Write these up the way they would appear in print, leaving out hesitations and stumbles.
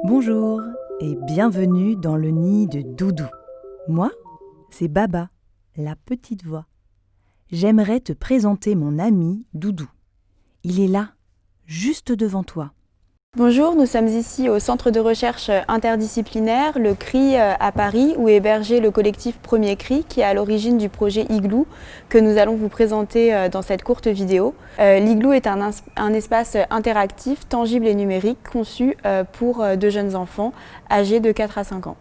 Bonjour et bienvenue dans le nid de Doudou. Moi, c'est Baba, la petite voix. J'aimerais te présenter mon ami Doudou. Il est là, juste devant toi. Bonjour, nous sommes ici au centre de recherche interdisciplinaire, le CRI à Paris, où est hébergé le collectif Premier CRI, qui est à l'origine du projet Igloo, que nous allons vous présenter dans cette courte vidéo. L'Igloo est un espace interactif, tangible et numérique, conçu pour de jeunes enfants âgés de 4 à 5 ans.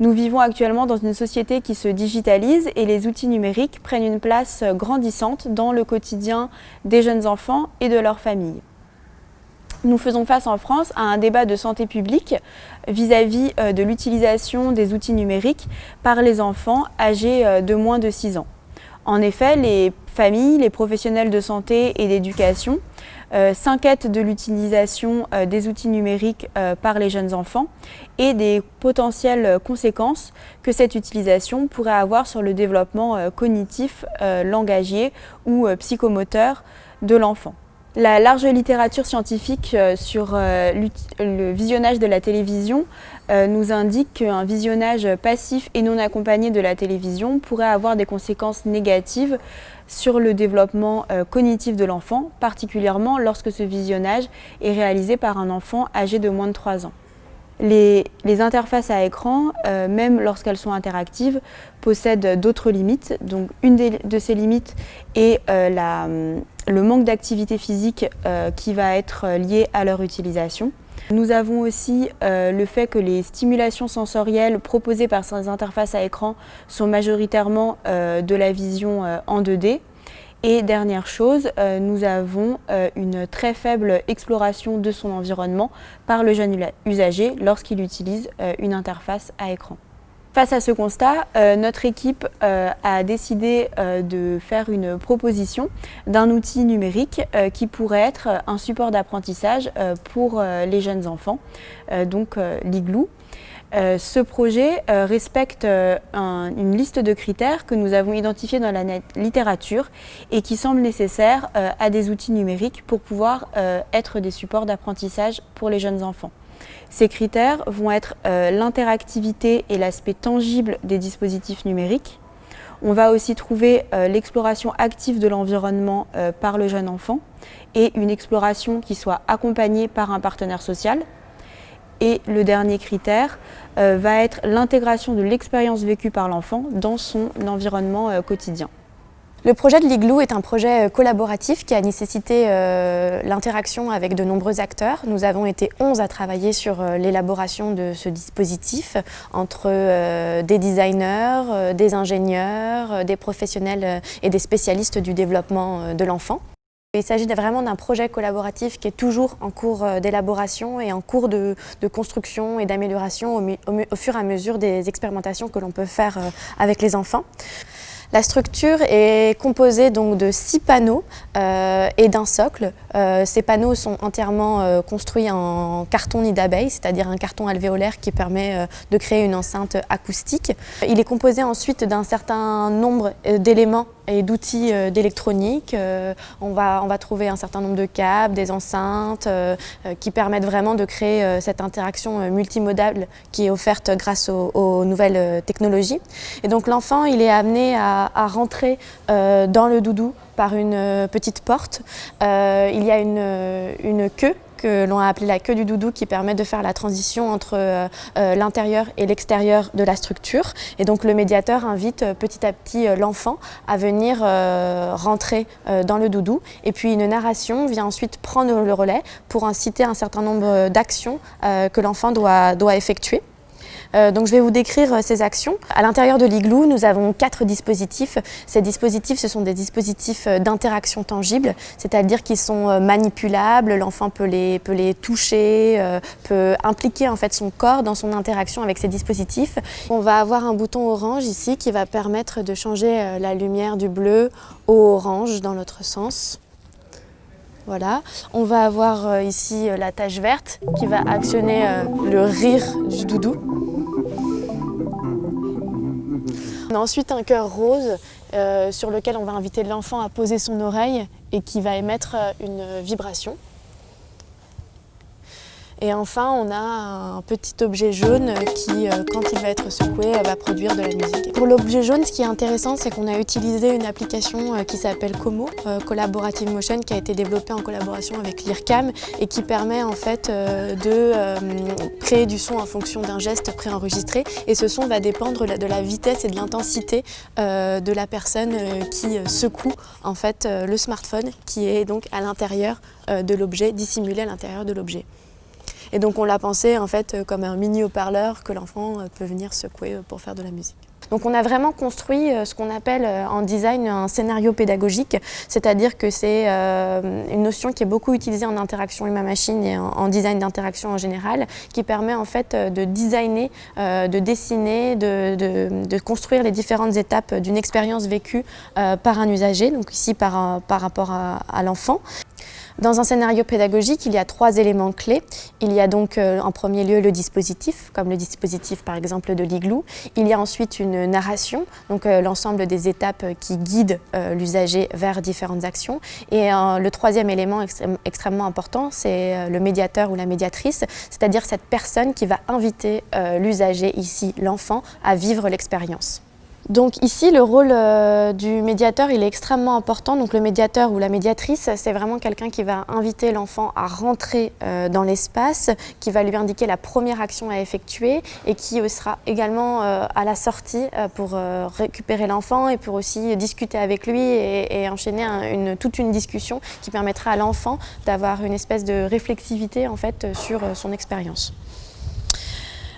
Nous vivons actuellement dans une société qui se digitalise et les outils numériques prennent une place grandissante dans le quotidien des jeunes enfants et de leurs familles. Nous faisons face en France à un débat de santé publique vis-à-vis de l'utilisation des outils numériques par les enfants âgés de moins de 6 ans. En effet, les familles, les professionnels de santé et d'éducation s'inquiètent de l'utilisation des outils numériques par les jeunes enfants et des potentielles conséquences que cette utilisation pourrait avoir sur le développement cognitif, langagier ou psychomoteur de l'enfant. La large littérature scientifique sur le visionnage de la télévision nous indique qu'un visionnage passif et non accompagné de la télévision pourrait avoir des conséquences négatives sur le développement cognitif de l'enfant, particulièrement lorsque ce visionnage est réalisé par un enfant âgé de moins de 3 ans. Les interfaces à écran, même lorsqu'elles sont interactives, possèdent d'autres limites. Donc, une de ces limites est le manque d'activité physique qui va être lié à leur utilisation. Nous avons aussi le fait que les stimulations sensorielles proposées par ces interfaces à écran sont majoritairement de la vision en 2D. Et dernière chose, nous avons une très faible exploration de son environnement par le jeune usager lorsqu'il utilise une interface à écran. Face à ce constat, notre équipe a décidé de faire une proposition d'un outil numérique qui pourrait être un support d'apprentissage pour les jeunes enfants, donc l'Igloo. Ce projet respecte une liste de critères que nous avons identifiés dans la littérature et qui semblent nécessaires à des outils numériques pour pouvoir être des supports d'apprentissage pour les jeunes enfants. Ces critères vont être l'interactivité et l'aspect tangible des dispositifs numériques. On va aussi trouver l'exploration active de l'environnement par le jeune enfant et une exploration qui soit accompagnée par un partenaire social. Et le dernier critère va être l'intégration de l'expérience vécue par l'enfant dans son environnement quotidien. Le projet de l'Igloo est un projet collaboratif qui a nécessité l'interaction avec de nombreux acteurs. Nous avons été 11 à travailler sur l'élaboration de ce dispositif, entre des designers, des ingénieurs, des professionnels et des spécialistes du développement de l'enfant. Il s'agit vraiment d'un projet collaboratif qui est toujours en cours d'élaboration et en cours de construction et d'amélioration au fur et à mesure des expérimentations que l'on peut faire avec les enfants. La structure est composée donc de 6 panneaux et d'un socle. Ces panneaux sont entièrement construits en carton nid d'abeille, c'est-à-dire un carton alvéolaire qui permet de créer une enceinte acoustique. Il est composé ensuite d'un certain nombre d'éléments et d'outils d'électronique. On va trouver un certain nombre de câbles, des enceintes qui permettent vraiment de créer cette interaction multimodale qui est offerte grâce aux nouvelles technologies. Et donc l'enfant, il est amené à rentrer dans le doudou par une petite porte. Il y a une queue que l'on a appelée la queue du doudou qui permet de faire la transition entre l'intérieur et l'extérieur de la structure. Et donc le médiateur invite petit à petit l'enfant à venir rentrer dans le doudou. Et puis une narration vient ensuite prendre le relais pour inciter un certain nombre d'actions que l'enfant doit effectuer. Donc je vais vous décrire ces actions. À l'intérieur de l'Igloo, nous avons 4 dispositifs. Ces dispositifs, ce sont des dispositifs d'interaction tangible, c'est-à-dire qu'ils sont manipulables, l'enfant peut les toucher, peut impliquer en fait son corps dans son interaction avec ces dispositifs. On va avoir un bouton orange ici qui va permettre de changer la lumière du bleu au orange dans l'autre sens. Voilà. On va avoir ici la tache verte qui va actionner le rire du doudou. On a ensuite un cœur rose sur lequel on va inviter l'enfant à poser son oreille et qui va émettre une vibration. Et enfin, on a un petit objet jaune qui, quand il va être secoué, va produire de la musique. Pour l'objet jaune, ce qui est intéressant, c'est qu'on a utilisé une application qui s'appelle Como, Collaborative Motion, qui a été développée en collaboration avec l'IRCAM et qui permet en fait de créer du son en fonction d'un geste préenregistré. Et ce son va dépendre de la vitesse et de l'intensité de la personne qui secoue en fait le smartphone, qui est donc à l'intérieur de l'objet, dissimulé à l'intérieur de l'objet. Et donc on l'a pensé en fait comme un mini haut-parleur que l'enfant peut venir secouer pour faire de la musique. Donc on a vraiment construit ce qu'on appelle en design un scénario pédagogique, c'est-à-dire que c'est une notion qui est beaucoup utilisée en interaction humain-machine et en design d'interaction en général, qui permet en fait de designer, de dessiner, de construire les différentes étapes d'une expérience vécue par un usager, donc ici par rapport à l'enfant. Dans un scénario pédagogique, il y a 3 éléments clés. Il y a donc en premier lieu le dispositif, comme le dispositif par exemple de l'Igloo. Il y a ensuite une narration, donc l'ensemble des étapes qui guident l'usager vers différentes actions. Et le 3e élément extrêmement important, c'est le médiateur ou la médiatrice, c'est-à-dire cette personne qui va inviter l'usager, ici l'enfant, à vivre l'expérience. Donc ici, le rôle du médiateur, il est extrêmement important. Donc le médiateur ou la médiatrice, c'est vraiment quelqu'un qui va inviter l'enfant à rentrer dans l'espace, qui va lui indiquer la première action à effectuer et qui sera également à la sortie pour récupérer l'enfant et pour aussi discuter avec lui et enchaîner toute une discussion qui permettra à l'enfant d'avoir une espèce de réflexivité en fait sur son expérience.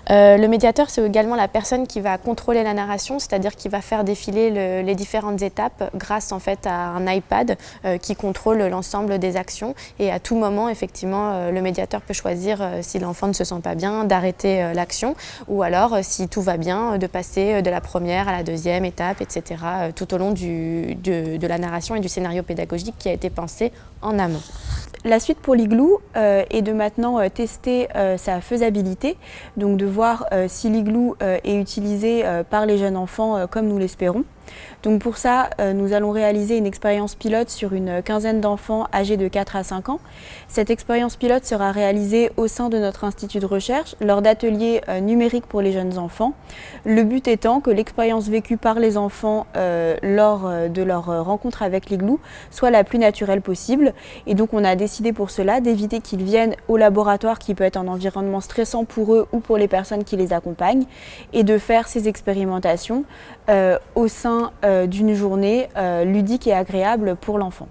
Le médiateur, c'est également la personne qui va contrôler la narration, c'est-à-dire qui va faire défiler les différentes étapes grâce en fait à un iPad qui contrôle l'ensemble des actions. Et à tout moment, effectivement, le médiateur peut choisir si l'enfant ne se sent pas bien, d'arrêter l'action, ou alors, si tout va bien, de passer de la première à la deuxième étape, etc., tout au long de la narration et du scénario pédagogique qui a été pensé en amont. La suite pour l'Igloo est de maintenant tester sa faisabilité, donc de voir si l'Igloo est utilisé par les jeunes enfants comme nous l'espérons. Donc pour ça, nous allons réaliser une expérience pilote sur une quinzaine d'enfants âgés de 4 à 5 ans. Cette expérience pilote sera réalisée au sein de notre institut de recherche lors d'ateliers numériques pour les jeunes enfants. Le but étant que l'expérience vécue par les enfants lors de leur rencontre avec l'Igloo soit la plus naturelle possible. Et donc on a décidé pour cela d'éviter qu'ils viennent au laboratoire qui peut être un environnement stressant pour eux ou pour les personnes qui les accompagnent et de faire ces expérimentations au sein d'une journée ludique et agréable pour l'enfant.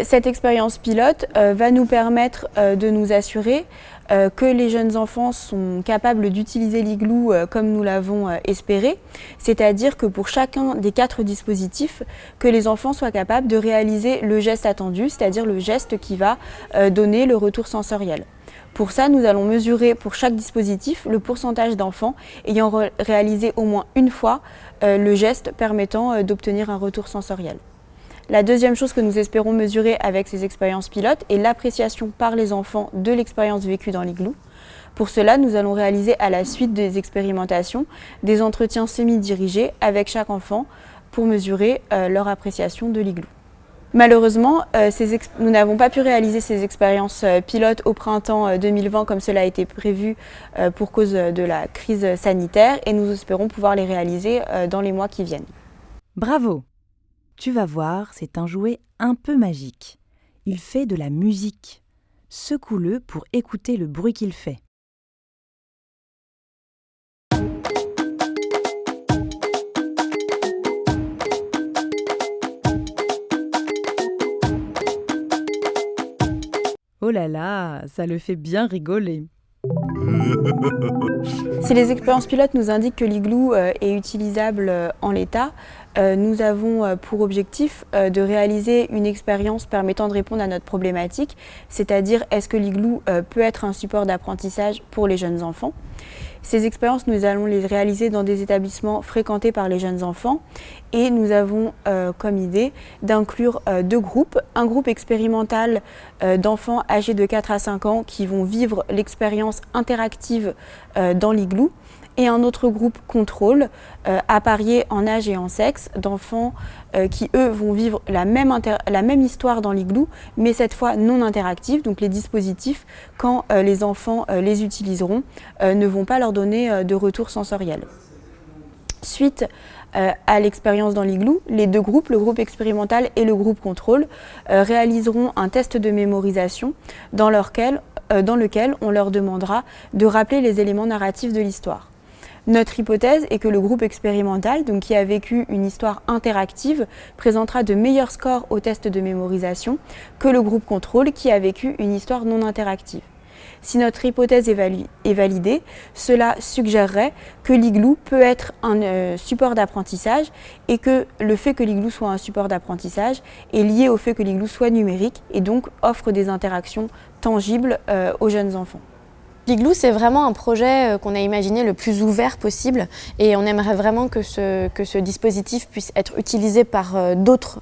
Cette expérience pilote va nous permettre de nous assurer que les jeunes enfants sont capables d'utiliser l'Igloo comme nous l'avons espéré, c'est-à-dire que pour chacun des 4 dispositifs, que les enfants soient capables de réaliser le geste attendu, c'est-à-dire le geste qui va donner le retour sensoriel. Pour ça, nous allons mesurer pour chaque dispositif le pourcentage d'enfants ayant réalisé au moins une fois le geste permettant d'obtenir un retour sensoriel. La deuxième chose que nous espérons mesurer avec ces expériences pilotes est l'appréciation par les enfants de l'expérience vécue dans l'Igloo. Pour cela, nous allons réaliser à la suite des expérimentations des entretiens semi-dirigés avec chaque enfant pour mesurer leur appréciation de l'Igloo. Malheureusement, nous n'avons pas pu réaliser ces expériences pilotes au printemps 2020 comme cela a été prévu pour cause de la crise sanitaire et nous espérons pouvoir les réaliser dans les mois qui viennent. Bravo! Tu vas voir, c'est un jouet un peu magique. Il fait de la musique. Secoue-le pour écouter le bruit qu'il fait. Oh là là, ça le fait bien rigoler. Si les expériences pilotes nous indiquent que l'Igloo est utilisable en l'état, nous avons pour objectif de réaliser une expérience permettant de répondre à notre problématique, c'est-à-dire est-ce que l'Igloo peut être un support d'apprentissage pour les jeunes enfants. Ces expériences, nous allons les réaliser dans des établissements fréquentés par les jeunes enfants et nous avons comme idée d'inclure 2 groupes. Un groupe expérimental d'enfants âgés de 4 à 5 ans qui vont vivre l'expérience interactive dans l'Igloo et un autre groupe contrôle, apparié en âge et en sexe, d'enfants qui, eux, vont vivre la même histoire dans l'igloo, mais cette fois non interactive. Donc les dispositifs, quand les enfants les utiliseront, ne vont pas leur donner de retour sensoriel. Suite à l'expérience dans l'igloo, les deux groupes, le groupe expérimental et le groupe contrôle, réaliseront un test de mémorisation dans lequel on leur demandera de rappeler les éléments narratifs de l'histoire. Notre hypothèse est que le groupe expérimental, donc qui a vécu une histoire interactive, présentera de meilleurs scores au test de mémorisation que le groupe contrôle qui a vécu une histoire non interactive. Si notre hypothèse est validée, cela suggérerait que l'igloo peut être un support d'apprentissage et que le fait que l'igloo soit un support d'apprentissage est lié au fait que l'igloo soit numérique et donc offre des interactions tangibles aux jeunes enfants. L'igloo, c'est vraiment un projet qu'on a imaginé le plus ouvert possible et on aimerait vraiment que ce dispositif puisse être utilisé par d'autres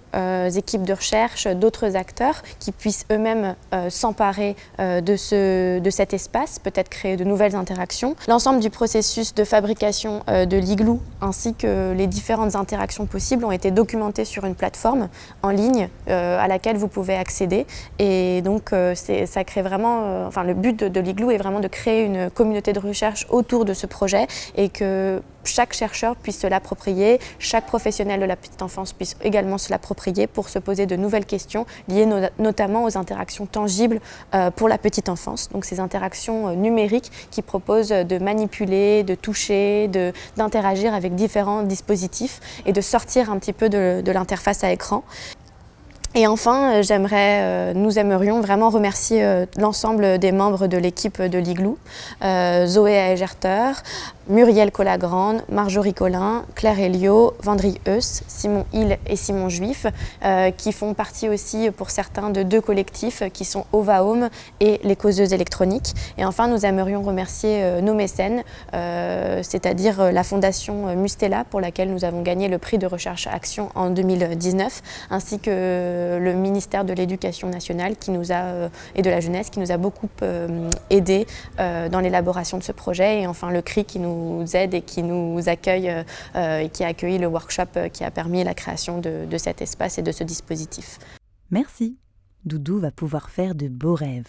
équipes de recherche, d'autres acteurs qui puissent eux-mêmes s'emparer de cet espace, peut-être créer de nouvelles interactions. L'ensemble du processus de fabrication de l'igloo ainsi que les différentes interactions possibles ont été documentés sur une plateforme en ligne à laquelle vous pouvez accéder et donc ça crée vraiment, le but de l'igloo est vraiment de créer une communauté de recherche autour de ce projet et que chaque chercheur puisse se l'approprier, chaque professionnel de la petite enfance puisse également se l'approprier pour se poser de nouvelles questions liées notamment aux interactions tangibles pour la petite enfance. Donc ces interactions numériques qui proposent de manipuler, de toucher, d'interagir avec différents dispositifs et de sortir un petit peu de l'interface à écran. Et enfin, nous aimerions vraiment remercier l'ensemble des membres de l'équipe de l'igloo, Zoé Aegerter, Muriel Collagrande, Marjorie Collin, Claire Elio, Vendry Eus, Simon Hill et Simon Juif, qui font partie aussi pour certains de deux collectifs qui sont Ovaome et les causeuses électroniques. Et enfin, nous aimerions remercier nos mécènes, c'est-à-dire la fondation Mustela pour laquelle nous avons gagné le prix de recherche action en 2019, ainsi que le ministère de l'Éducation nationale et de la jeunesse qui nous a beaucoup aidés dans l'élaboration de ce projet et enfin le CRI qui nous aide et qui nous accueille et qui a accueilli le workshop qui a permis la création de cet espace et de ce dispositif. Merci. Doudou va pouvoir faire de beaux rêves.